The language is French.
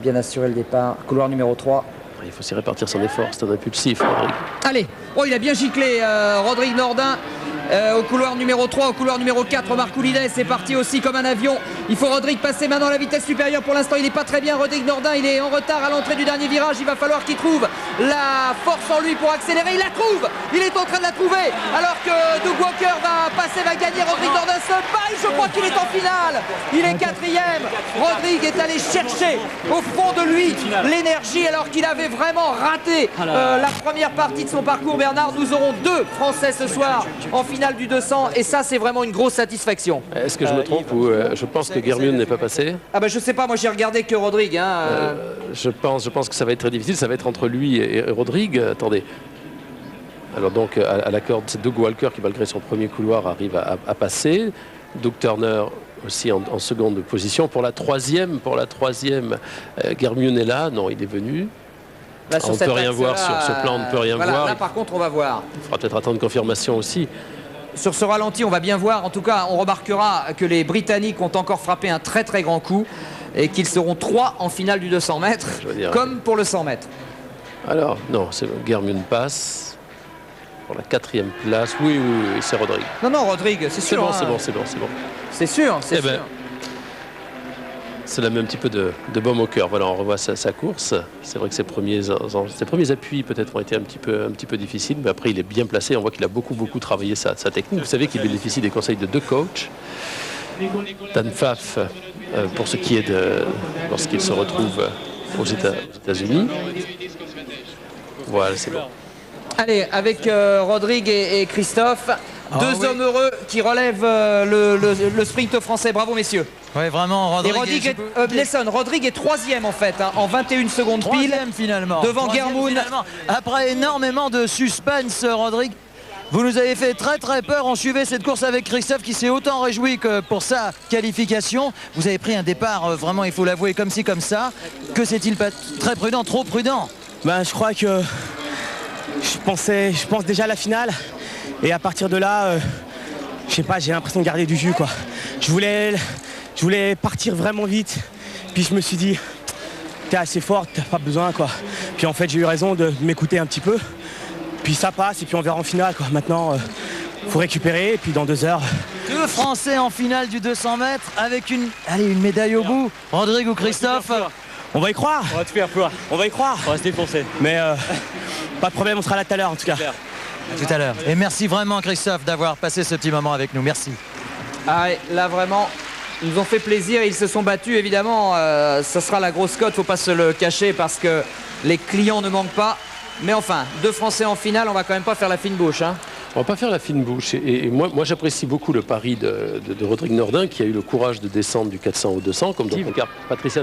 Bien assuré le départ, couloir numéro 3. Il faut s'y répartir son effort, c'est un impulsif, Rodrigue. Allez, oh il a bien giclé Rodrigue Nordin au couloir numéro 3, au couloir numéro 4, Marcoulidès c'est parti aussi comme un avion. Il faut Rodrigue passer maintenant à la vitesse supérieure. Pour l'instant il n'est pas très bien, Rodrigue Nordin, il est en retard à l'entrée du dernier virage. Il va falloir qu'il trouve la force en lui pour accélérer. Il la trouve, il est en train de la trouver alors que Doug Walker va passer, va gagner. Rodrigue Nordin se bat et je crois qu'il est en finale. Il est quatrième. Rodrigue est allé chercher au fond de lui l'énergie alors qu'il avait vraiment raté la première partie de son parcours. Bernard, nous aurons deux Français ce soir en finale du 200 et ça c'est vraiment une grosse satisfaction. Est-ce que je me trompe ou je pense que Germund n'est pas passé? Ah bah je sais pas, moi j'ai regardé que Rodrigue. Je pense que ça va être très difficile, ça va être entre lui et Rodrigue. Attendez. Alors donc à la corde, c'est Doug Walker qui malgré son premier couloir arrive à passer. Doug Turner aussi en seconde position. Pour la troisième, Germund est là. Non, il est venu. Là, on ne peut rien voir sur ce plan, on ne peut rien voir. Là par contre on va voir. Il faudra peut-être attendre confirmation aussi. Sur ce ralenti on va bien voir. En tout cas on remarquera que les Britanniques ont encore frappé un très très grand coup et qu'ils seront 3 en finale du 200 mètres comme pour le 100 mètres. Alors non, Germund passe pour la 4e place. Oui, c'est Rodrigue. Non, Rodrigue, c'est sûr. C'est bon. C'est sûr, c'est sûr. Ça la met un petit peu de baume au cœur. Voilà, on revoit sa course. C'est vrai que ses premiers appuis peut-être ont été un petit peu difficiles, mais après il est bien placé. On voit qu'il a beaucoup travaillé sa technique. Vous savez qu'il bénéficie des conseils de 2 coachs. Dan Pfaff, pour ce qui est de lorsqu'il se retrouve aux États-Unis. Voilà, c'est bon. Allez, avec Rodrigue et Christophe, deux hommes heureux qui relèvent le sprint français. Bravo messieurs. Oui, vraiment, Rodrigue est 3e en fait, en 21 secondes pile. Finalement. Devant Germund. Après énormément de suspense, Rodrigue, vous nous avez fait très peur. On suivait cette course avec Christophe qui s'est autant réjoui que pour sa qualification. Vous avez pris un départ, vraiment, il faut l'avouer, comme ci, comme ça. Que s'est-il pas très prudent, trop prudent? Je crois que je pense déjà à la finale. Et à partir de là, je sais pas, j'ai l'impression de garder du jus, quoi. Je voulais partir vraiment vite. Puis je me suis dit, t'es assez fort, t'as pas besoin, quoi. Puis en fait, j'ai eu raison de m'écouter un petit peu. Puis ça passe et puis on verra en finale, quoi. Maintenant, faut récupérer et puis dans 2 heures. 2 Français en finale du 200 mètres avec une médaille au bout. Rodrigue ou Christophe? On va y croire. On va tout faire pour. On va y croire. On va se défoncer. Mais pas de problème, on sera là tout à l'heure en tout cas. À tout à l'heure. Et merci vraiment Christophe d'avoir passé ce petit moment avec nous. Merci. Ah, là vraiment, ils nous ont fait plaisir. Ils se sont battus évidemment. Ça sera la grosse cote, faut pas se le cacher parce que les clients ne manquent pas. Mais enfin, 2 Français en finale, on va quand même pas faire la fine bouche. Hein. On va pas faire la fine bouche. Et moi j'apprécie beaucoup le pari de Rodrigue Nordin qui a eu le courage de descendre du 400 au 200, comme dans ton cas, Patricia.